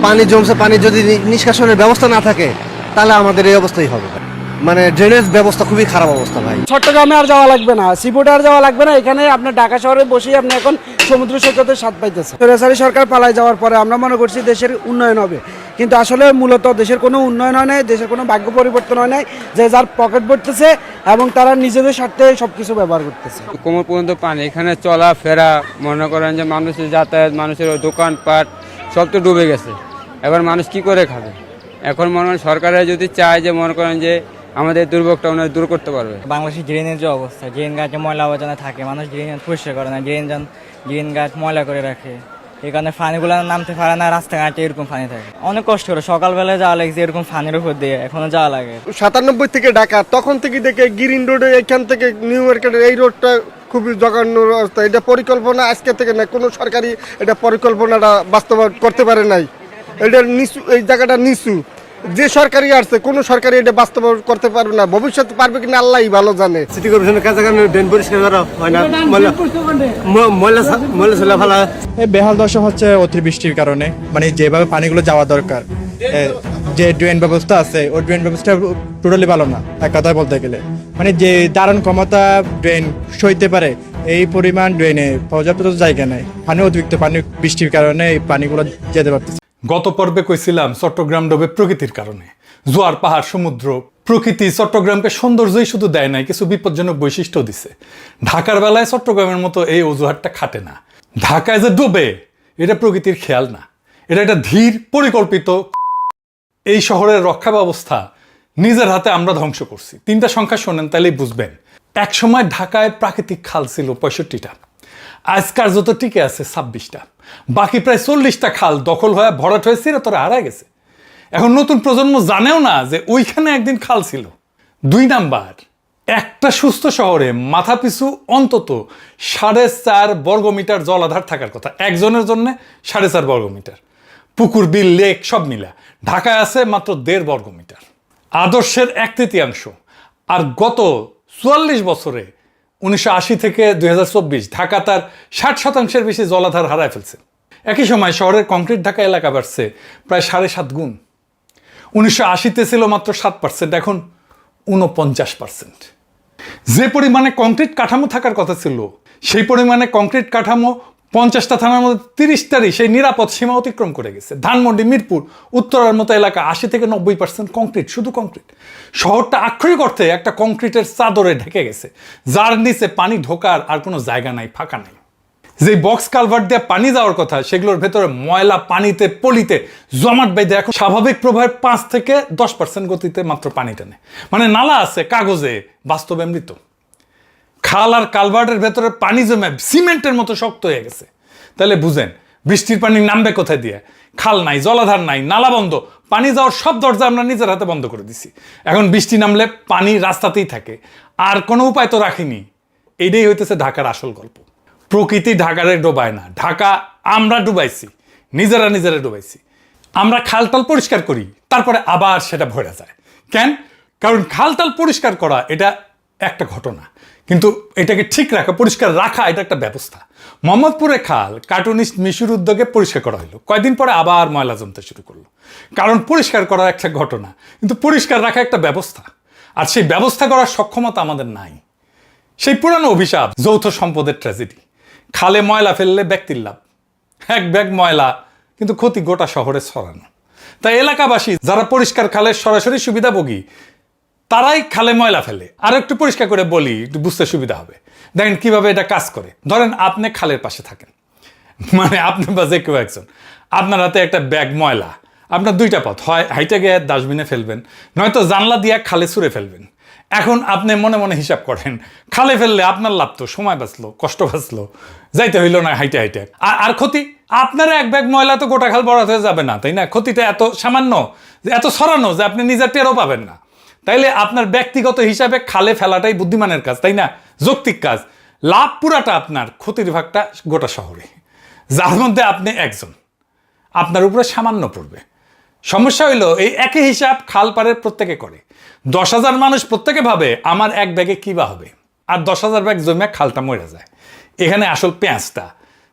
পানি জমছে, পানি যদি নিষ্কাশনের ব্যবস্থা না থাকে তাহলে আমাদের এই অবস্থাই হবে। মানে ড্রেনেজ ব্যবস্থা খুবই খারাপ অবস্থা ভাই। চট্টগ্রামে আর যাওয়া লাগবে না, সিবোর্ডে আর যাওয়া লাগবে না, এখানে আপনার ঢাকা শহরে বসেই আপনি এখন সমুদ্র সৈকতের স্বাদ পাইতেছেন। সরকারি সরকার পালায় যাওয়ার পরে আমরা মনে করছি দেশের উন্নয়ন হবে, কিন্তু আসলে মূলত দেশের কোনো উন্নয়ন হয় নাই, দেশের কোনো ভাগ্য পরিবর্তন হয় নাই। যে যার পকেট ভরতেছে এবং তারা নিজেদের স্বার্থে সবকিছু ব্যবহার করতেছে। কোমর পর্যন্ত পানি, এখানে চলাফেরা মনে করেন যে মানুষের যাতায়াত, মানুষের দোকানপাট সব তো ডুবে গেছে। এবার মানুষ কি করে খাবে? এখন মনে করেন সরকারের যদি চায় যে মনে করেন যে আমাদের দুর্ভোগটা ওনারা দূর করতে পারবে। বাংলাদেশের ড্রেনের যে অবস্থা, ড্রেন গাছে ময়লা আবর্জনা থাকে, মানুষ ড্রেন পরিষ্কার করে না, ড্রেন গাছ ময়লা করে রাখে, এই কারণে ফানিগুলো নামতে পারে না, রাস্তাঘাটে এরকম ফানি থাকে। অনেক কষ্ট করে সকালবেলায় যাওয়া লাগছে এরকম ফানির উপর দিয়ে, এখনো যাওয়া লাগে। 97 থেকে ঢাকা, তখন থেকে দেখে গ্রিন রোডে এখান থেকে নিউ মার্কেটের এই রোডটা খুবই জঘন্য অবস্থা। এটা পরিকল্পনা আজকে থেকে না, কোনো সরকারি এটা পরিকল্পনাটা বাস্তবায়ন করতে পারে নাই। এটা নিচু, এই জায়গাটা নিচু। যে সরকারি আসছে কোনো সরকারি এটা বাস্তবায়ন করতে পারবে না, ভবিষ্যতে পারবে কিনা আল্লাহই ভালো জানে। সিটি কর্পোরেশনের কাছে ড্রেন পরিষ্কার করা হয় না, ময়লা ছেলে ফেলা। এই বেহাল দশা হচ্ছে অতিবৃষ্টির কারণে, মানে যেভাবে পানিগুলো যাওয়া দরকার, যে ড্রেন ব্যবস্থা আছে ওই ড্রেন ব্যবস্থা টোটালি ভালো না এক কথায় বলতে গেলে। মানে যে ধারণ ক্ষমতা ড্রেন সইতে পারে এই পরিমাণ ড্রেনে পর্যাপ্ত জায়গা নেই, পানি অতিরিক্ত পানি বৃষ্টির কারণে এই পানিগুলো যেতে পারতেছে। গত পর্বে কইছিলাম চট্টগ্রাম ডোবে প্রকৃতির কারণে, জোয়ার পাহাড় সমুদ্র প্রকৃতি চট্টগ্রামকে সৌন্দর্যই শুধু দেয় নাই, কিছু বিপজ্জনক বৈশিষ্ট্য দিছে। ঢাকার বেলায় চট্টগ্রামের মতো এই অজুহাতটা খাটে না। ঢাকায় যে ডোবে এটা প্রকৃতির খেয়াল না, এটা একটা ধীর পরিকল্পিত। এই শহরের রক্ষা ব্যবস্থা নিজের হাতে আমরা ধ্বংস করছি। 3টা সংখ্যা শোনেন তাহলেই বুঝবেন। এক সময় ঢাকায় প্রাকৃতিক খাল ছিল 65টা, আজকার যত টিকে আছে 26টা, বাকি প্রায় 40টা খাল দখল হয়ে ভরাট হয়ে চিরতরে হারায় গেছে। এখন নতুন প্রজন্ম জানেও না যে ওইখানে একদিন খাল ছিল। 2 নাম্বার, একটা সুস্থ শহরে মাথাপিছু অন্তত 4.5 বর্গমিটার জলাধার থাকার কথা, একজনের জন্য 4.5 বর্গমিটার। পুকুর, বিল, লেক সব মিলা ঢাকায় আছে মাত্র 1.5 বর্গমিটার, আদর্শের 1/3। আর গত 44 বছরে 1980 থেকে 2024 ঢাকা তার 60% বেশি জলাধার হারায় ফেলছে। একই সময় শহরের কংক্রিট ঢাকা এলাকা বাড়ছে প্রায় 7.5 গুণ। 1980-তে ছিল মাত্র 7%, এখন 49%। যে পরিমাণে কংক্রিট কাঠামো থাকার কথা ছিল সেই পরিমাণে কংক্রিট কাঠামো 50টা থানার মধ্যে 30টারই সেই নিরাপদ সীমা অতিক্রম করে গেছে। ধানমন্ডি, মিরপুর, উত্তরার মতো এলাকা 80 থেকে 90% কংক্রিট, শুধু কংক্রিট। শহরটা আক্ষরিক অর্থে একটা কংক্রিটের চাদরে ঢেকে গেছে, যার নিচে পানি ঢোকার আর কোনো জায়গা নাই, ফাঁকা নাই। যে বক্স কালভার্ট দিয়ে পানি যাওয়ার কথা সেগুলোর ভেতরে ময়লা পানিতে পলিতে জমাট বেঁধে এখন স্বাভাবিক প্রবাহের 5 থেকে 10% গতিতে মাত্র পানি টানে। মানে নালা আছে কাগজে, বাস্তবে মৃত। খাল আর কালভার্টের ভেতরে পানি জমে সিমেন্টের মতো শক্ত হয়ে গেছে। তাহলে বুঝেন বৃষ্টির পানি নামবে কোথায় দিয়ে? খাল নাই, জলাধার নাই, নালা বন্ধ, পানি যাওয়ার সব দরজা আমরা নিজের হাতে বন্ধ করে দিছি। এখন বৃষ্টি নামলে পানি রাস্তাতেই থাকে, আর কোনো উপায় তো রাখিনি। এইটাই হইতেছে ঢাকার আসল গল্প। প্রকৃতি ঢাকারে ডোবায় না, ঢাকা আমরা ডুবাইছি, নিজেরা ডুবাইছি। আমরা খালটাল পরিষ্কার করি, তারপরে আবার সেটা ভরে যায়। কেন? কারণ খালটাল পরিষ্কার করা এটা একটা ঘটনা, কিন্তু এটাকে ঠিক রাখা, পরিষ্কার রাখা এটা একটা ব্যবস্থা। মোহাম্মদপুরে খাল কার্টুনিস্ট মিশুর উদ্যোগে পরিষ্কার করা হলো, কয়েকদিন পরে আবার ময়লা জমতে শুরু করলো। কারণ পরিষ্কার করা একটা ঘটনা, কিন্তু পরিষ্কার রাখা একটা ব্যবস্থা, আর সেই ব্যবস্থা করার সক্ষমতা আমাদের নাই। সেই পুরানো অভিশাপ, যৌথ সম্পদের ট্র্যাজেডি। খালে ময়লা ফেললে ব্যক্তির লাভ, এক ব্যাগ ময়লা, কিন্তু ক্ষতি গোটা শহরে ছড়ানো। তাই এলাকাবাসী যারা পরিষ্কার খালের সরাসরি সুবিধাভোগী তারাই খালে ময়লা ফেলে। আর একটু পরিষ্কার করে বলি, একটু বুঝতে সুবিধা হবে। দেখেন কিভাবে এটা কাজ করে। ধরেন আপনি খালের পাশে থাকেন, মানে আপনি বা যে কেউ একজন, আপনার হাতে একটা ব্যাগ ময়লা। আপনার 2টা পথ, হয় হাইটে গিয়ে ডাস্টবিনে ফেলবেন, নয়তো জানলা দিয়ে খালে ছুঁড়ে ফেলবেন। এখন আপনি মনে মনে হিসাব করেন, খালে ফেললে আপনার লাভ তো, সময় বাঁচলো, কষ্ট বাঁচলো, যাইতে হইলো না হাইটে হাইটে। আর ক্ষতি আপনার এক ব্যাগ ময়লা তো গোটা খাল বরাদ হয়ে যাবে না, তাই না? ক্ষতিটা এত সামান্য, এত ছড়ানো যে আপনি নিজের টেরও পাবেন না। তাইলে আপনার ব্যক্তিগত হিসাবে খালে ফেলাটাই বুদ্ধিমানের কাজ, তাই না? যৌক্তিক কাজ। লাভ পুরাটা আপনার, ক্ষতির ভাগটা গোটা শহরে, যার মধ্যে আপনি একজন, আপনার উপরে সামান্য পড়বে। সমস্যা হইলো এই একই হিসাব খাল পাড়ের প্রত্যেকে করে। 10,000 মানুষ প্রত্যেকে ভাবে আমার এক ব্যাগে কি বা হবে, আর 10,000 ব্যাগ জমে খালটা মরে যায়। এখানে আসল পেঁয়াজটা,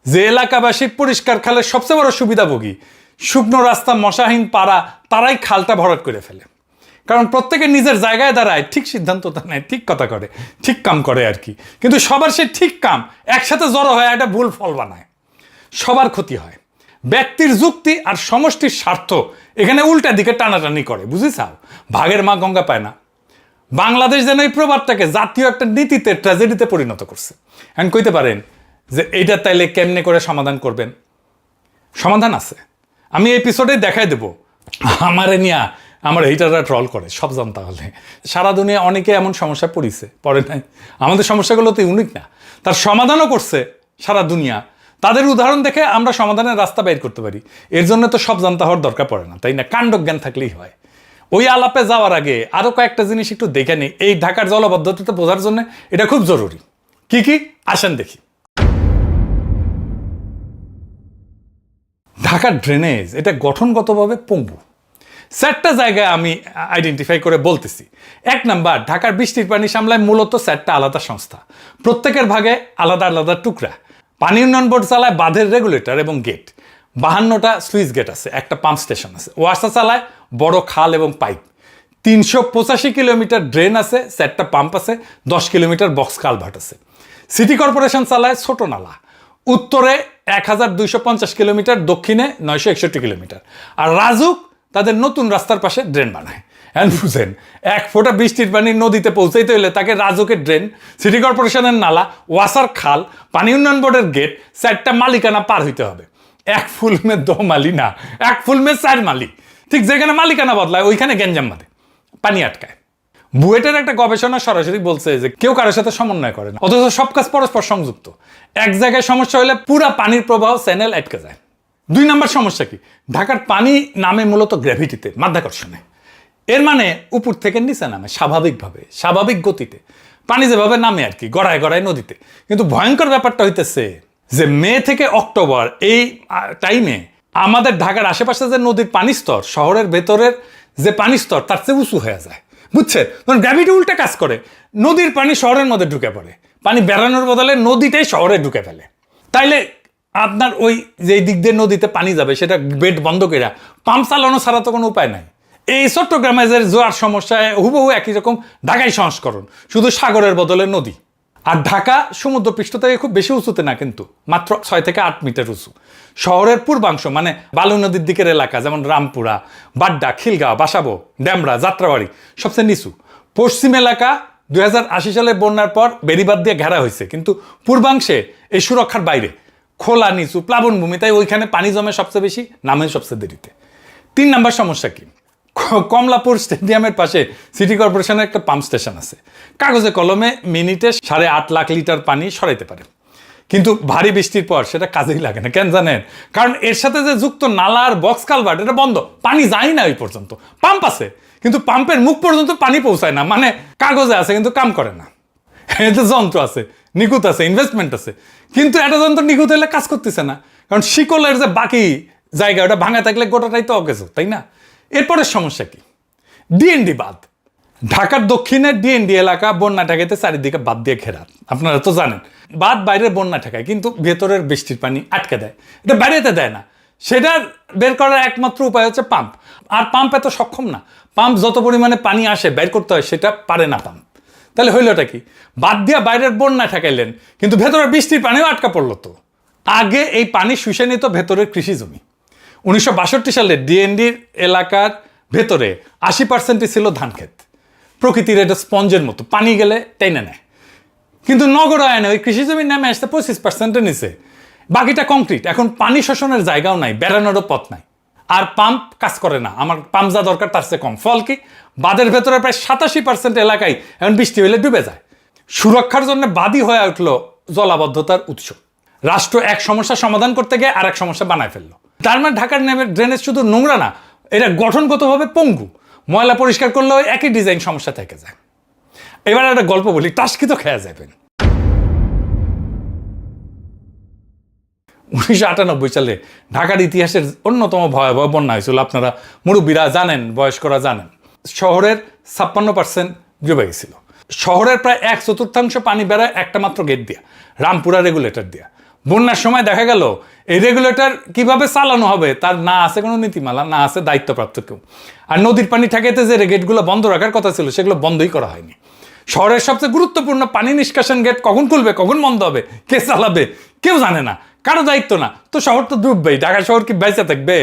যে এলাকাবাসী পরিষ্কার খালের সবচেয়ে বড় সুবিধাভোগী, শুকনো রাস্তা, মশাহীন পাড়া, তারাই খালটা ভরাট করে ফেলে। কারণ প্রত্যেকে নিজের জায়গায় দাঁড়ায়, ঠিক সিদ্ধান্তটা নেয়, ঠিক কথা করে, ঠিক কাম করে আর কি। কিন্তু সবার সে ঠিক কাম একসাথে জড়ো হয় একটা ভুল ফল বানায়, সবার ক্ষতি হয়। ব্যক্তির যুক্তি আর সমষ্টির স্বার্থ এখানে উল্টা দিকে টানাটানি করে, বুঝেছাও? ভাগের মা গঙ্গা পায় না। বাংলাদেশ যেন এই প্রবাদটাকে জাতীয় একটা নীতিতে, ট্র্যাজেডিতে পরিণত করছে। এখন কইতে পারেন যে এইটা তাইলে কেমনে করে সমাধান করবেন? সমাধান আছে, আমি এপিসোডে দেখাই দেব। আমারে নিয়া আমার এইটারা ট্রল করে, সব জানতে হলে। সারা দুনিয়া অনেকে এমন সমস্যায় পড়ে নাই। আমাদের সমস্যাগুলো তো ইউনিক না, তার সমাধানও করছে সারা দুনিয়া। তাদের উদাহরণ দেখে আমরা সমাধানের রাস্তা বের করতে পারি। এর জন্য তো সব জানতে হওয়ার দরকার পড়ে না, তাই না? কাণ্ডজ্ঞান থাকলেই হয়। ওই আলাপে যাওয়ার আগে আরও কয়েকটা জিনিস একটু দেখে নিই, এই ঢাকার জলবদ্ধতা বোঝার জন্য এটা খুব জরুরি। কি কি আসেন দেখি। ঢাকার ড্রেনেজ এটা গঠনগতভাবে পঙ্গু। চারটা জায়গায় আমি আইডেন্টিফাই করে বলতেছি। 1 নাম্বার, ঢাকার বৃষ্টির পানি সামলায় মূলত 4টা আলাদা সংস্থা, প্রত্যেকের ভাগে আলাদা আলাদা টুকরা। পানি উন্নয়ন বোর্ড চালায় বাঁধের রেগুলেটর এবং গেট, 52টা সুইচ গেট আছে, একটা পাম্প স্টেশন আছে। ওয়াসা চালায় বড় খাল এবং পাইপ, 385 কিলোমিটার ড্রেন আছে, 4টা পাম্প আছে, 10 কিলোমিটার বক্স কালভার্ট আছে। সিটি কর্পোরেশন চালায় ছোট নালা, উত্তরে 1250 কিলোমিটার, দক্ষিণে 961 কিলোমিটার। আর রাজুক তাদের নতুন রাস্তার পাশে ড্রেন বানায়। এখন বুঝেন, 1 ফোঁটা বৃষ্টির পানি নদীতে পৌঁছাইতে হলে তাকে রাজুকের ড্রেন, সিটি কর্পোরেশনের নালা, ওয়াসার খাল, পানি উন্নয়ন বোর্ডের গেট, 4টা মালিকানা পার হইতে হবে। 1 ফুল মে 2 মালি না, 1 ফুল মে 4 মালি। ঠিক যেখানে মালিকানা বদলায় ওইখানে গ্যাঞ্জাম বাঁধে, পানি আটকায়। বুয়েটের একটা গবেষণা সরাসরি বলছে যে কেউ কারোর সাথে সমন্বয় করে না, অথচ সব কাজ পরস্পর সংযুক্ত। এক জায়গায় সমস্যা হলে পুরা পানির প্রবাহ চ্যানেল আটকে যায়। 2 নাম্বার সমস্যা কি? ঢাকার পানি নামে মূলত গ্র্যাভিটিতে, মাধ্যাকর্ষণে। এর মানে উপর থেকে নিচে নামে স্বাভাবিকভাবে, স্বাভাবিক গতিতে পানি যেভাবে নামে আর কি, গড়ায় গড়ায় নদীতে। কিন্তু ভয়ঙ্কর ব্যাপারটা হইতেছে যে মে থেকে অক্টোবর এই টাইমে আমাদের ঢাকার আশেপাশে যে নদীর পানি স্তর, শহরের ভেতরের যে পানি স্তর তার চেয়ে উঁচু হয়ে যায়, বুঝছেন? তখন গ্র্যাভিটি উল্টা কাজ করে, নদীর পানি শহরের মধ্যে ঢুকে পড়ে, পানি বেড়ানোর বদলে নদীটাই শহরে ঢুকে ফেলে। তাইলে আপনার ওই যে দিক দিয়ে নদীতে পানি যাবে সেটা বেড বন্ধ করে পাম্প চালানো ছাড়া তো কোনো উপায় নাই। এই চট্টগ্রামে যে জোয়ার সমস্যায় হুবহু একই রকম ঢাকাই সংস্করণ, শুধু সাগরের বদলে নদী। আর ঢাকা সমুদ্রপৃষ্ঠ থেকে খুব বেশি উঁচুতে না, কিন্তু মাত্র 6 থেকে 8 মিটার উঁচু। শহরের পূর্বাংশ মানে বালু নদীর দিকের এলাকা যেমন রামপুরা, বাড্ডা, খিলগাঁও, বাসাবো, ড্যামরা, যাত্রাবাড়ি সবচেয়ে নিচু। পশ্চিম এলাকা 2080 সালে বন্যার পর বেড়িবাঁধ দিয়ে ঘেরা হয়েছে, কিন্তু পূর্বাংশে এই সুরক্ষার বাইরে, খোলা নিচু প্লাবনভূমি, তাই ওইখানে পানি জমে সবচেয়ে বেশি, নামে সবচেয়ে দেরিতে। 3 নাম্বার সমস্যা কি? কমলাপুর স্টেডিয়ামের পাশে সিটি কর্পোরেশনের একটা পাম্প স্টেশন আছে, কাগজে কলমে মিনিটে 8.5 লাখ লিটার পানি সরাইতে পারে, কিন্তু ভারী বৃষ্টির পর সেটা কাজেই লাগে না। কেন জানেন? কারণ এর সাথে যে যুক্ত নালা আর বক্স কালভার্ট এটা বন্ধ, পানি যায় না ওই পর্যন্ত। পাম্প আছে কিন্তু পাম্পের মুখ পর্যন্ত পানি পৌঁছায় না, মানে কাগজে আছে কিন্তু কাম করে না। এতে যন্ত্র আছে, নিখুঁত আছে, ইনভেস্টমেন্ট আছে, কিন্তু একটা যন্ত্র নিখুঁত হলে কাজ করতেছে না, কারণ শিকলের যে বাকি জায়গা ওটা ভাঙা থাকলে গোটাটাই তো অকেজো, তাই না? এরপরের সমস্যা কি? ডিএনডি বাঁধ। ঢাকার দক্ষিণের ডিএনডি এলাকা বন্যা ঠেকাইতে চারিদিকে বাঁধ দিয়ে ঘেরা, আপনারা তো জানেন। বাঁধ বাইরে বন্যা ঠেকায়, কিন্তু ভেতরের বৃষ্টির পানি আটকে দেয়, এটা বাইরেতে দেয় না। সেটা বের করার একমাত্র উপায় হচ্ছে পাম্প, আর পাম্প এত সক্ষম না। পাম্প যত পরিমাণে পানি আসে বের করতে হয় সেটা পারে না পাম্প। তাহলে হইলটা কি? বাদ দিয়া বাইরের বন্যা ঠেকাইলেন, কিন্তু ভেতরের বৃষ্টির পানিও আটকা পড়লো। তো আগে এই পানি শুষে নিত ভেতরের কৃষি জমি। 1962 সালে ডিএনডির এলাকার ভেতরে 80% ছিল ধান ক্ষেত। প্রকৃতির এটা স্পঞ্জের মতো, পানি গেলে টেনে নেয়। কিন্তু নগরায়নে ওই কৃষি জমির নামে আসতে 25%-এর নিচে, বাকিটা কংক্রিট। এখন পানি শোষণের জায়গাও নাই, বেড়ানোরও পথ নাই, আর পাম্প কাজ করে না। আমার পাম্প যা দরকার তার চেয়ে কম। ফল কি? বাঁধের ভেতরে প্রায় 87% এলাকায় এখন বৃষ্টি হলে ডুবে যায়। সুরক্ষার জন্য বাদই হয়ে উঠলো জলাবদ্ধতার উৎস। রাষ্ট্র এক সমস্যা সমাধান করতে গিয়ে আর এক সমস্যা বানায় ফেললো। তার মানে ঢাকার নামের ড্রেনেজ শুধু নোংরা না, এটা গঠনগতভাবে পঙ্গু। ময়লা পরিষ্কার করলেও একই ডিজাইন সমস্যা থেকে যায়। এবার একটা গল্প বলি, টাস্কি তো খেয়া যাবেন। 1998 সালে ঢাকার ইতিহাসের অন্যতম ভয়াবহ বন্যা হয়েছিল। আপনারা মুরব্বীরা জানেন, বয়স্করা জানেন। শহরের 56% ডুবে গেছিল। শহরের প্রায় 1/4 পানি বেড়ায় একটা মাত্র গেট দিয়া, রামপুরা রেগুলেটর দিয়া। বন্যার সময় দেখা গেল এই রেগুলেটর কিভাবে চালানো হবে তার না আছে কোনো নীতিমালা, না আছে দায়িত্বপ্রাপ্ত কেউ। আর নদীর পানি ঠেকাইতে যে গেটগুলো বন্ধ রাখার কথা ছিল সেগুলো বন্ধই করা হয়নি। শহরের সবচেয়ে গুরুত্বপূর্ণ পানি নিষ্কাশন গেট কখন খুলবে, কখন বন্ধ হবে, কে চালাবে কেউ জানে না, কারো দায়িত্ব না। তো শহর তো ডুববেই, ঢাকা শহর কি বেঁচে থাকবে?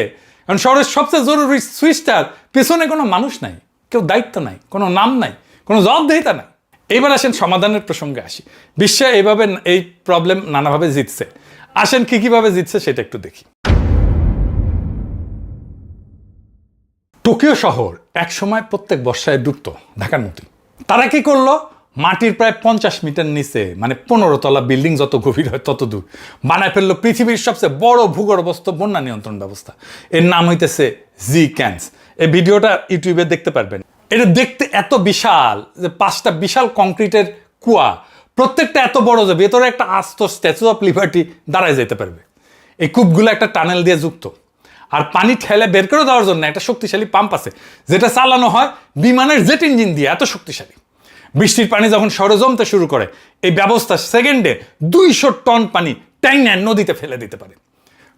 কারণ শহরের সবচেয়ে জরুরি সুইচটার পেছনে কোনো মানুষ নাই, কেউ দায়িত্ব নাই, কোনো নাম নাই, কোনো জবাবদিহিতা নাই। এইবার আসেন সমাধানের প্রসঙ্গে আসি। বিশ্বে এইভাবে এই প্রবলেম নানাভাবে জিতছে, আসেন কি কিভাবে জিতছে সেটা একটু দেখি। টোকিও শহর এক সময় প্রত্যেক বর্ষায় ডুবতো ঢাকার মতোই। তারা কি করলো, মাটির প্রায় 50 মিটার নিচে, মানে 15 তলা বিল্ডিং যত গভীর হয় তত দূর, বানায় ফেললো পৃথিবীর সবচেয়ে বড় ভূগর্ভস্থ বন্যা নিয়ন্ত্রণ ব্যবস্থা। এর নাম হইতেছে জি-ক্যান্স। এই ভিডিওটা ইউটিউবে দেখতে পারবেন। এটা দেখতে এত বিশাল যে 5টা বিশাল কংক্রিটের কুয়া, প্রত্যেকটা এত বড় যে ভেতরে একটা আস্ত স্ট্যাচু অফ লিবার্টি দাঁড়ায় যেতে পারবে। এই কূপগুলো একটা টানেল দিয়ে যুক্ত, আর পানি ঠেলে বের করে দেওয়ার জন্য একটা শক্তিশালী পাম্প আছে যেটা চালানো হয় বিমানের জেট ইঞ্জিন দিয়ে, এত শক্তিশালী। বৃষ্টির পানি যখন শহরে জমতে শুরু করে, এই ব্যবস্থা সেকেন্ডে 200 টন পানি টাইনা নদীতে ফেলে দিতে পারে।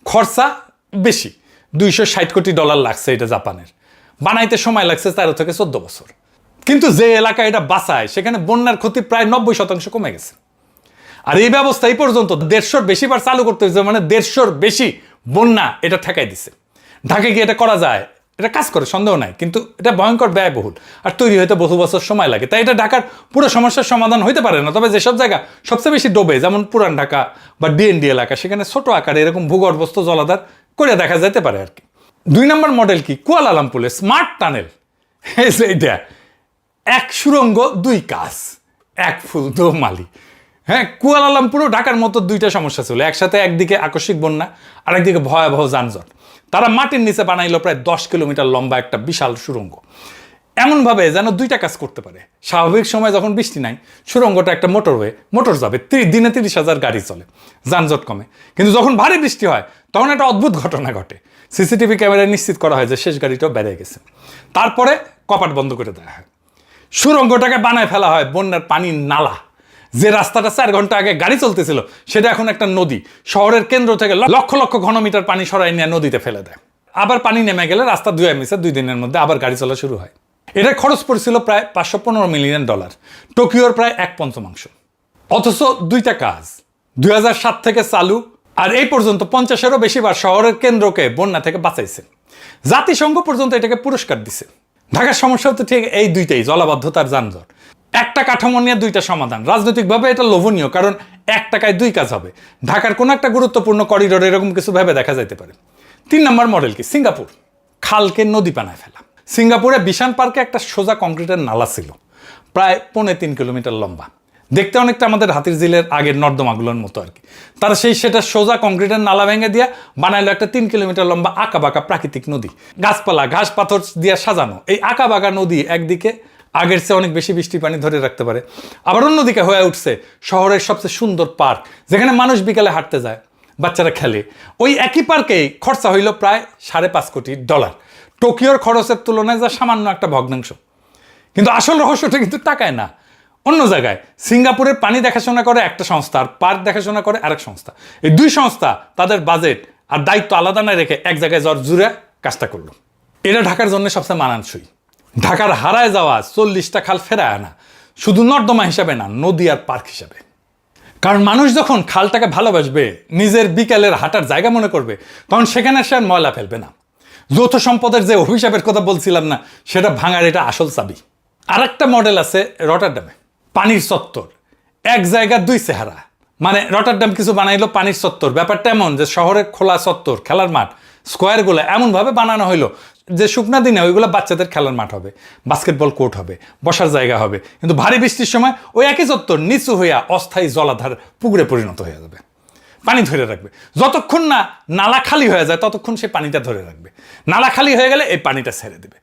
খরচা বেশি, $260 কোটি লাগছে এটা জাপানের। বানাইতে সময় লাগছে 13 থেকে 14 বছর। কিন্তু যে এলাকা এটা বাঁচায় সেখানে বন্যার ক্ষতি প্রায় 90% কমে গেছে। আর এই ব্যবস্থা এই পর্যন্ত 150-র বেশি বার চালু করতে হয়েছে, মানে 150-র বেশি বন্যা এটা ঠেকাই দিছে। ঢাকায় গিয়ে এটা করা যায়, এটা কাজ করে সন্দেহ নাই, কিন্তু এটা ভয়ঙ্কর ব্যয়বহুল আর তৈরি হইতে বহু বছর সময় লাগে। তাই এটা ঢাকার পুরো সমস্যার সমাধান হইতে পারে না। তবে যেসব জায়গা সবচেয়ে বেশি ডোবে, যেমন পুরান ঢাকা বা ডিএনডি এলাকা, সেখানে ছোট আকারে এরকম ভূগর্ভস্থ জলাধার করে দেখা যেতে পারে আর কি। 2 নম্বর মডেল কি, কুয়ালালামপুরের স্মার্ট টানেল। এইটা এক সুড়ঙ্গ 2 কাজ, এক ফুল 2 মালি। হ্যাঁ, কুয়ালালামপুরও ঢাকার মতো 2টা সমস্যা ছিল একসাথে। একদিকে আকস্মিক বন্যা, আর একদিকে ভয়াবহ যানজট। তারা মাটির নিচে বানাইলো প্রায় 10 কিলোমিটার লম্বা একটা বিশাল সুড়ঙ্গ, এমনভাবে যেন 2টা কাজ করতে পারে। স্বাভাবিক সময় যখন বৃষ্টি নাই, সুড়ঙ্গটা একটা মোটরওয়ে, মোটর যাবে, দিনে 30,000 গাড়ি চলে, যানজট কমে। কিন্তু যখন ভারী বৃষ্টি হয় তখন একটা অদ্ভুত ঘটনা ঘটে। সিসিটিভি ক্যামেরায় নিশ্চিত করা হয় যে শেষ গাড়িটাও বেড়ে গেছে। তারপরে কপাট বন্ধ করে দেওয়া হয়, সুড়ঙ্গটাকে বানায় ফেলা হয় বন্যার পানির নালা। যে রাস্তাটা 4 ঘন্টা আগে গাড়ি চলতেছিল সেটা এখন একটা নদী। শহরের কেন্দ্র থেকে লক্ষ লক্ষ ঘনমিটার পানি সরাই নিয়ে নদীতে ফেলে দেয়। আবার পানি নেমে গেলে রাস্তা ধুয়ে মিশে 2 দিনের মধ্যে আবার গাড়ি চলা শুরু হয়। এটার খরচ পড়ছিল প্রায় $515 মিলিয়ন, টোকিওর প্রায় 1/5। অথচ 2টা কাজ 2007 থেকে চালু, আর এই পর্যন্ত 50-এরও বেশি বার শহরের কেন্দ্রকে বন্যা থেকে বাঁচাইছে। জাতিসংঘ পর্যন্ত এটাকে পুরস্কার দিছে। ঢাকার সমস্যা তো ঠিক এই 2টাই, জলাবদ্ধতার যানজট। একটা কাঠামো নিয়ে 2টা সমাধান। রাজনৈতিকভাবে এটা লোভনীয়, কারণ 1 টাকায় 2 কাজ হবে। ঢাকার কোনো একটা গুরুত্বপূর্ণ করিডোর এরকম কিছু ভেবে দেখা যাইতে পারে। 3 নম্বর মডেল কি, সিঙ্গাপুর। খালকে নদী বানায় ফেলা। সিঙ্গাপুরে বিশান পার্কে একটা সোজা কংক্রিটের নালা ছিল, প্রায় 3.5 কিলোমিটার লম্বা। দেখতে অনেকটা আমাদের হাতির ঝিলের আগের নর্দমাগুলোর মতো আর কি। তারা সেটা সোজা কংক্রিটের নালা ভেঙে দিয়া বানাইলো একটা 3 কিলোমিটার লম্বা আঁকাবাঁকা প্রাকৃতিক নদী। গাছপালা, ঘাস পাথর দিয়ে সাজানো এই আঁকাবাঁকা নদী একদিকে আগের চেয়ে অনেক বেশি বৃষ্টির পানি ধরে রাখতে পারে, আবার অন্যদিকে হয়ে উঠছে শহরের সবচেয়ে সুন্দর পার্ক, যেখানে মানুষ বিকালে হাঁটতে যায়, বাচ্চারা খেলে। ওই একই পার্কেই খরচা হইল প্রায় $5.5 কোটি। টোকিওর খরচের তুলনায় যা সামান্য একটা ভগ্নাংশ। কিন্তু আসল রহস্যটা কিন্তু টাকায় না, অন্য জায়গায়। সিঙ্গাপুরের পানি দেখাশোনা করে একটা সংস্থা, আর পার্ক দেখাশোনা করে আরেক সংস্থা। এই 2 সংস্থা তাদের বাজেট আর দায়িত্ব আলাদা না রেখে এক জায়গায় জুড়ে কাজটা করলো। এটা ঢাকার জন্য সবচেয়ে মানানসই। ঢাকার হারায় যাওয়া 40টা খাল ফেরায় আনা, শুধু নর্দমা হিসাবে না, নদী আর পার্ক হিসাবে। কারণ মানুষ যখন খালটাকে ভালোবাসবে, নিজের বিকেলের হাঁটার জায়গা মনে করবে, তখন সেখানে সে আর ময়লা ফেলবে না। যৌথ সম্পদের যে অভিশাপের কথা বলছিলাম না, সেটা ভাঙার এটা আসল চাবি। আর একটা মডেল আছে রটারডামে, পানির চত্বর। এক জায়গা 2 চেহারা। মানে রটারডাম কিছু বানাইলো পানির চত্বর। ব্যাপারটা এমন যে শহরের খোলা চত্বর, খেলার মাঠ, স্কোয়ারগুলো এমনভাবে বানানো হইলো যে শুকনা দিনে ওইগুলো বাচ্চাদের খেলার মাঠ হবে, বাস্কেটবল কোর্ট হবে, বসার জায়গা হবে। কিন্তু ভারী বৃষ্টির সময় ওই একই চত্বর নিচু হইয়া অস্থায়ী জলাধার পুকুরে পরিণত হয়ে যাবে। পানি ধরে রাখবে। যতক্ষণ না নালা খালি হয়ে যায় ততক্ষণ সে পানিটা ধরে রাখবে। নালা খালি হয়ে গেলে এই পানিটা ছেড়ে দেবে।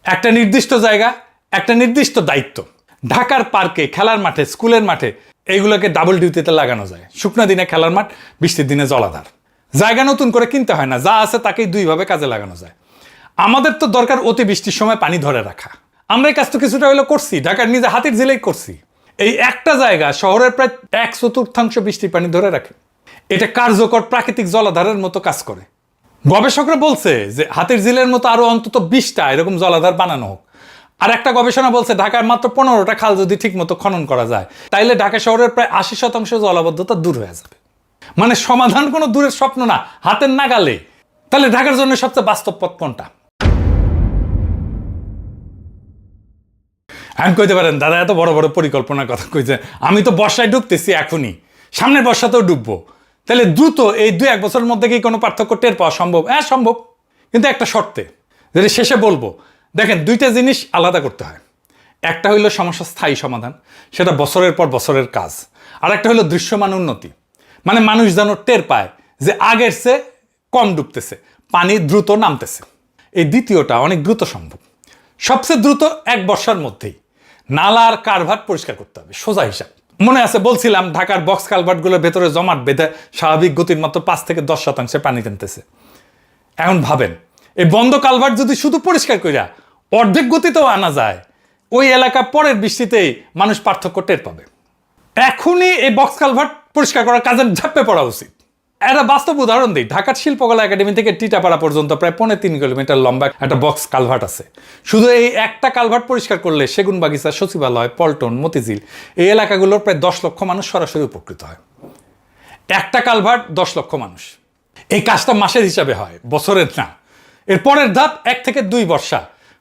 একটা নির্দিষ্ট জায়গা, একটা নির্দিষ্ট দায়িত্ব। ঢাকার পার্কে, খেলার মাঠে, স্কুলের মাঠে এইগুলোকে ডাবল ডিউটিতে লাগানো যায়। শুকনা দিনে খেলার মাঠ, বৃষ্টির দিনে জলাধার। জায়গা নতুন করে কিনতে হয় না, যা আছে তাকেই 2 ভাবে কাজে লাগানো যায়। আমাদের তো দরকার অতি বৃষ্টির সময় পানি ধরে রাখা। আমরা এই কাজ তো কিছুটা হইলো করছি, ঢাকার নিজে হাতির ঝিলেই করছি। এই একটা জায়গা শহরের প্রায় 1/4 বৃষ্টির পানি ধরে রাখে। এটা কার্যকর প্রাকৃতিক জলাধারের মতো কাজ করে। গবেষকরা বলছে যে হাতির ঝিলের মতো আরো অন্তত 20টা এরকম জলাধার বানানো হোক। আর একটা গবেষণা বলছে ঢাকার মাত্র 15টা খাল যদি ঠিক মতো খনন করা যায় তাইলে ঢাকা শহরের প্রায় 80% জলাবদ্ধতা দূর হয়ে যাবে। মানে সমাধান কোনো দূরের স্বপ্ন না, হাতের নাগালে। তাহলে ঢাকার জন্য সবচেয়ে বাস্তব পথ কোনটা? আমি কইতে পারেন দাদা এত বড় বড় পরিকল্পনার কথা কইছে, আমি তো বর্ষায় ডুবতেছি এখনই, সামনের বর্ষাতেও ডুববো। তাহলে দ্রুত এই 2-1 বছরের মধ্যে কি কোনো পার্থক্য টের পাওয়া সম্ভব? হ্যাঁ সম্ভব, কিন্তু একটা শর্তে, যেটা শেষে বলবো। দেখেন, 2টা জিনিস আলাদা করতে হয়। একটা হইলো সমস্যা স্থায়ী সমাধান, সেটা বছরের পর বছরের কাজ। আর একটা হইলো দৃশ্যমান উন্নতি, মানে মানুষ যেন টের পায় যে আগের চেয়ে কম ডুবতেছে, পানি দ্রুত নামতেছে। এই দ্বিতীয়টা অনেক দ্রুত সম্ভব। সবচেয়ে দ্রুত 1 বর্ষার মধ্যেই নালা আর কারভার্ট পরিষ্কার করতে হবে, সোজা হিসাব। মনে আছে বলছিলাম ঢাকার বক্স কালভার্টগুলোর ভেতরে জমাট বেঁধে স্বাভাবিক গতির মাত্র 5 থেকে 10% পানি টানতেছে। এখন ভাবেন, এই বন্ধ কালভার্ট যদি শুধু পরিষ্কার কইরা অর্ধেক গতিতেও আনা যায়, ওই এলাকা পরের বৃষ্টিতেই মানুষ পার্থক্য টের পাবে। এখনই এই বক্স কালভার্ট পরিষ্কার করার কাজে ঝাঁপে পড়া উচিত। একটা বাস্তব উদাহরণ দিই, ঢাকার শিল্পকলা একাডেমি থেকে টিটাপাড়া পর্যন্ত প্রায় 3.5 কিলোমিটার লম্বা একটা বক্স কালভার্ট আছে। শুধু এই একটা কালভার্ট পরিষ্কার করলে সেগুনবাগিচা, সচিবালয়, পল্টন, মতিঝিল এই এলাকাগুলোর প্রায় 10 লক্ষ মানুষ সরাসরি উপকৃত হয়। একটা কালভার্ট 10 লক্ষ মানুষ। এই কাজটা মাসের হিসাবে হয়, বছরের না। এর পরের ধাপ 1 থেকে 2 বর্ষা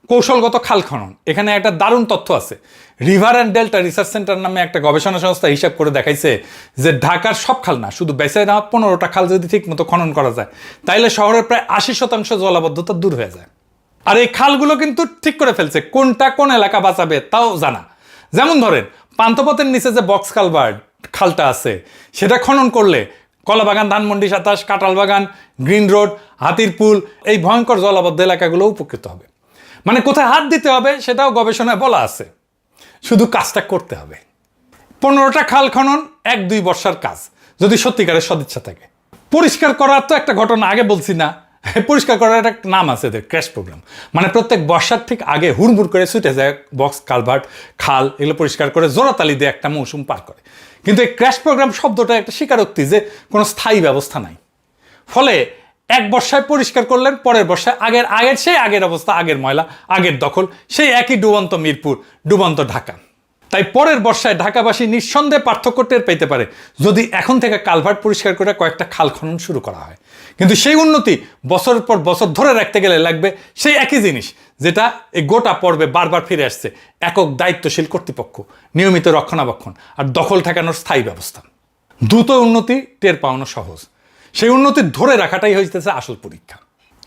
কৌশলগত খাল খনন। এখানে একটা দারুণ তথ্য আছে। River and delta research centre নামে একটা গবেষণা সংস্থা হিসাব করে দেখাইছে যে ঢাকার সব খাল না, শুধু বেঁচে নেওয়া 15টা খাল যদি ঠিক মতো খনন করা যায় তাইলে শহরের প্রায় 80% জলাবদ্ধতা দূর হয়ে যায়। আর এই খালগুলো কিন্তু ঠিক করে ফেলছে কোনটা কোন এলাকা বাঁচাবে তাও জানা। যেমন ধরেন, পান্থপথের নিচে যে বক্স কালভার্ট খালটা আছে সেটা খনন করলে কলাবাগান, ধানমন্ডি 27, কাঁঠালবাগান, গ্রিন রোড, হাতিরপুল এই ভয়ঙ্কর জলাবদ্ধ এলাকাগুলো উপকৃত হবে। মানে কোথায় হাত দিতে হবে সেটাও গবেষণায় বলা আছে, শুধু কাজটা করতে হবে। 15টা খাল খনন 1-2 বর্ষার কাজ, যদি সত্যিকারের সদিচ্ছা থাকে। পরিষ্কার করার তো একটা ঘটনা আগে বলছি না, পরিষ্কার করার একটা নাম আছে এদের, ক্র্যাশ প্রোগ্রাম। মানে প্রত্যেক বর্ষার ঠিক আগে হুড়মুড় করে ছুটে যায় বক্স কালভার্ট, খাল এগুলো পরিষ্কার করে জোড়াতালি দিয়ে একটা মৌসুম পার করে। কিন্তু এই ক্র্যাশ প্রোগ্রাম শব্দটা একটা স্বীকারোক্তি যে কোনো স্থায়ী ব্যবস্থা নাই। ফলে 1 বর্ষায় পরিষ্কার করলেন, পরের বর্ষায় আগের অবস্থা, আগের ময়লা, আগের দখল, সেই একই ডুবন্ত মিরপুর, ডুবন্ত ঢাকা। তাই পরের বর্ষায় ঢাকাবাসী নিঃসন্দেহে পার্থক্য টের পেতে পারে যদি এখন থেকে কালভার্ট পরিষ্কার করে কয়েকটা খাল খনন শুরু করা হয়। কিন্তু সেই উন্নতি বছরের পর বছর ধরে রাখতে গেলে লাগবে সেই একই জিনিস, যেটা এই গোটা পর্বে বারবার ফিরে আসছে: একক দায়িত্বশীল কর্তৃপক্ষ, নিয়মিত রক্ষণাবেক্ষণ আর দখল ঠেকানোর স্থায়ী ব্যবস্থা। দ্রুত উন্নতি টের পাওয়ানো সহজ, সেই উন্নতি ধরে রাখাটাই হয়েছে আসল পরীক্ষা।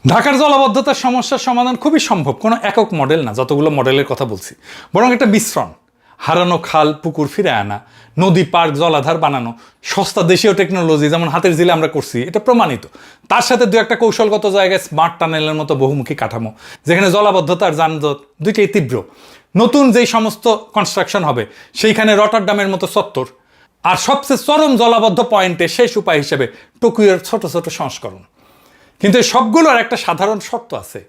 ঢাকার জলাবদ্ধতার সমস্যার সমাধান খুবই সম্ভব, কোনো একক মডেল না, যতগুলো মডেলের কথা বলছি, বরং একটা মিশ্রণ। হারানো খাল পুকুর ফিরে আনা, নদী পার্ক জলাধার বানানো, সস্তা দেশীয় টেকনোলজি যেমন হাতের ঝিলে আমরা করছি, এটা প্রমাণিত। তার সাথে 2-একটা কৌশলগত জায়গায় স্মার্ট টানেলের মতো বহুমুখী কাঠামো, যেখানে জলাবদ্ধতা আর যানজট দুইটাই তীব্র। নতুন যেই সমস্ত কনস্ট্রাকশন হবে সেইখানে রটারডামের মতো চত্বর, আর সবচেয়ে চরম জলাবদ্ধ পয়েন্টে শেষ উপায় হিসেবে টোকিওর ছোট ছোট সংস্করণ। কিন্তু এই সবগুলোর একটা সাধারণ শর্ত আছে: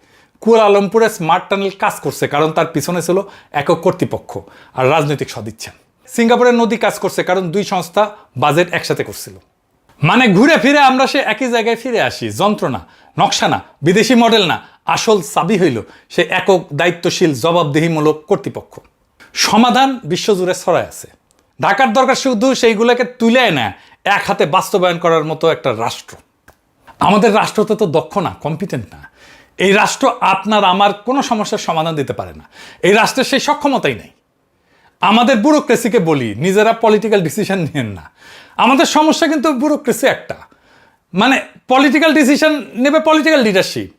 কুয়ালালামপুরে স্মার্ট টানেল কাজ করছে কারণ তার পিছনে ছিল একক কর্তৃপক্ষ আর রাজনৈতিক সদিচ্ছা। সিঙ্গাপুরের নদী কাজ করছে কারণ 2 সংস্থা বাজেট একসাথে করছিল। মানে ঘুরে ফিরে আমরা সে একই জায়গায় ফিরে আসি। যন্ত্রণা, নকশা না, বিদেশি মডেল না, আসল চাবি হইল সে একক দায়িত্বশীল জবাবদিহিমূলক কর্তৃপক্ষ। সমাধান বিশ্বজুড়ে ছড়ায় আছে। ঢাকার দরকার শুধু সেইগুলোকে তুলে না এক হাতে বাস্তবায়ন করার মতো একটা রাষ্ট্র। আমাদের রাষ্ট্র তো দক্ষ না, কম্পিটেন্ট না। এই রাষ্ট্র আপনার আমার কোনো সমস্যার সমাধান দিতে পারে না। এই রাষ্ট্রের সেই সক্ষমতাই নেই। আমাদের ব্যুরোক্রেসিকে বলি, নিজেরা পলিটিক্যাল ডিসিশন নেন না। আমাদের সমস্যা কিন্তু ব্যুরোক্রেসি একটা, মানে পলিটিক্যাল ডিসিশন নেবে পলিটিক্যাল লিডারশিপ,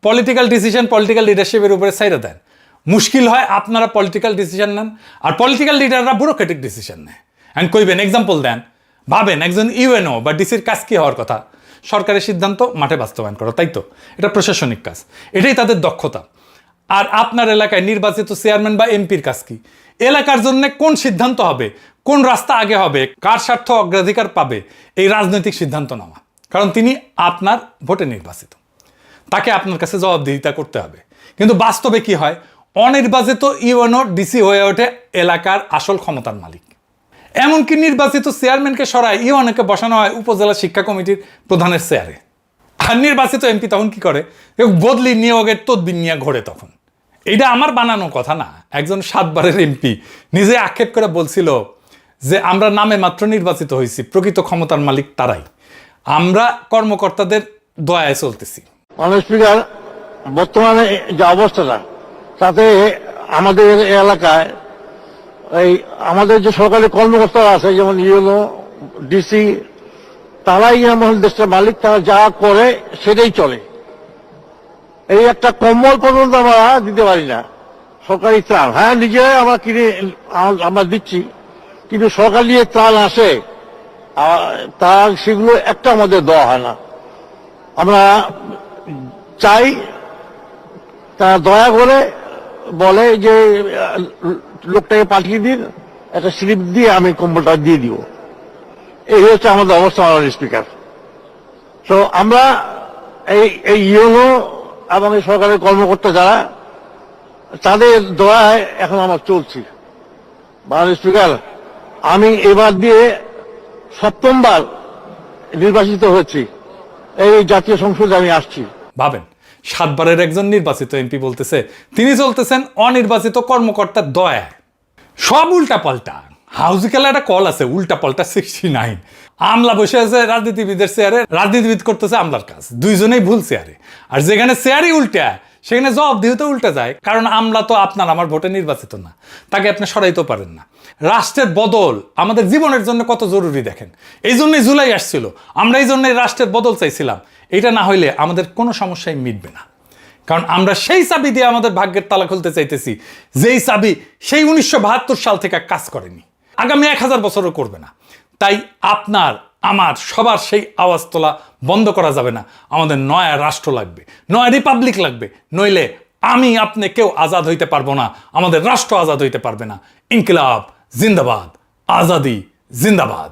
পলিটিক্যাল লিডারশিপের উপরে ছাইড়া দেন। মুশকিল হয় আপনারা পলিটিক্যাল ডিসিশন নেন আর পলিটিক্যাল লিডাররা ব্যুরোক্রেটিক ডিসিশন নেয়। অ্যান্ড কইবেন, এক্সাম্পল দেন, ভাবেন একজন ইউএনও বা ডিসির কাজ কী হওয়ার কথা? সরকারের সিদ্ধান্ত মাঠে বাস্তবায়ন করা, তাই তো? এটা প্রশাসনিক কাজ, এটাই তাদের দক্ষতা। আর আপনার এলাকায় নির্বাচিত চেয়ারম্যান বা এমপির কাজ কি? এলাকার জন্য কোন সিদ্ধান্ত হবে, কোন রাস্তা আগে হবে, কার স্বার্থ অগ্রাধিকার পাবে, এই রাজনৈতিক সিদ্ধান্ত নেওয়া। কারণ তিনি আপনার ভোটে নির্বাচিত, তাকে আপনার কাছে জবাবদিহিতা করতে হবে। কিন্তু বাস্তবে কি হয়? অনির্বাচিত ইউএনও ডিসি হয়ে ওঠে এলাকার আসল ক্ষমতার মালিক। এমনকি নির্বাচিত চেয়ারম্যানকে সরায় ইউএনকে বসানো হয় উপজেলা শিক্ষা কমিটির প্রধানের চেয়ারে। আর নির্বাচিত এমপি তখন কি করে? বদলি নিয়োগের তদবির নিয়ে ঘোরে তখন। এটা আমার বানানো কথা না, একজন 7 বারের এমপি নিজে আক্ষেপ করে বলছিল যে আমরা নামে মাত্র নির্বাচিত হয়েছি, প্রকৃত ক্ষমতার মালিক তারাই, আমরা কর্মকর্তাদের দয়ায় চলতেছি। মাননীয় স্পিকার, বর্তমানে যে অবস্থাটা তাতে আমাদের এলাকায় এই আমাদের যে সরকারি কর্মকর্তা আছে, যেমন ইউনো, ডিসি, তারাই এমন দেশের মালিক, তারা যা করে সেটাই চলে। এই একটা কম্বল পর্যন্ত আমরা দিতে পারি না, সরকারি ত্রাণ। হ্যাঁ, নিজেরাই আমরা কিনে আমরা দিচ্ছি, কিন্তু সরকারি যে ত্রাণ আসে তা সেগুলো একটা আমাদের দেওয়া হয় না। আমরা চাই তারা দয়া করে বলে যে লোকটাকে পাঠিয়ে দিন, একটা স্লিপ দিয়ে আমি কম্বলটা দিয়ে দিব। এই হচ্ছে আমাদের অবস্থা, মাননীয় স্পিকার। তো আমরা এই ইউনো এবং এই সরকারের কর্মকর্তা যারা, তাদের দয়ায় এখন আমরা চলছি। মাননীয় স্পিকার, আমি এবার দিয়ে 7বার নির্বাচিত হয়েছি, এই জাতীয় সংসদে আমি আসছি। ভাবেন, 7 বারের একজন নির্বাচিত এমপি বলতেছে তিনি চলতেছেন অনির্বাচিত কর্মকর্তার দয়ায়। সব উল্টা পাল্টা। হাউজি খেলা একটা কল আছে, উল্টা পাল্টা 69। আমলা বসে আছে রাজনীতিবিদের চেয়ারে, রাজনীতিবিদ করতেছে আমলার কাজ, দুইজনেই ভুল চেয়ারে। আর যেখানে চেয়ারই উল্টা, সেখানে জবাবদিহিতে উল্টে যায়, কারণ আমলা তো আপনার আমার ভোটে নির্বাচিত না, তাকে আপনি সরাইতেও পারেন না। রাষ্ট্রের বদল আমাদের জীবনের জন্য কত জরুরি দেখেন। এই জন্যই জুলাই আসছিল, আমরা এই জন্যই রাষ্ট্রের বদল চাইছিলাম। এটা না হইলে আমাদের কোনো সমস্যাই মিটবে না, কারণ আমরা সেই চাবি দিয়ে আমাদের ভাগ্যের তালা খুলতে চাইতেছি, যেই চাবি সেই 1972 সাল থেকে কাজ করেনি, আগামী 1000 বছরও করবে না। তাই আপনার আমার সবার সেই আওয়াজ তোলা বন্ধ করা যাবে না। আমাদের নয়া রাষ্ট্র লাগবে, নয়া রিপাবলিক লাগবে, নইলে আমি আপনি কেউ আজাদ হইতে পারবো না, আমাদের রাষ্ট্র আজাদ হইতে পারবে না। ইনকিলাব জিন্দাবাদ, আজাদি জিন্দাবাদ।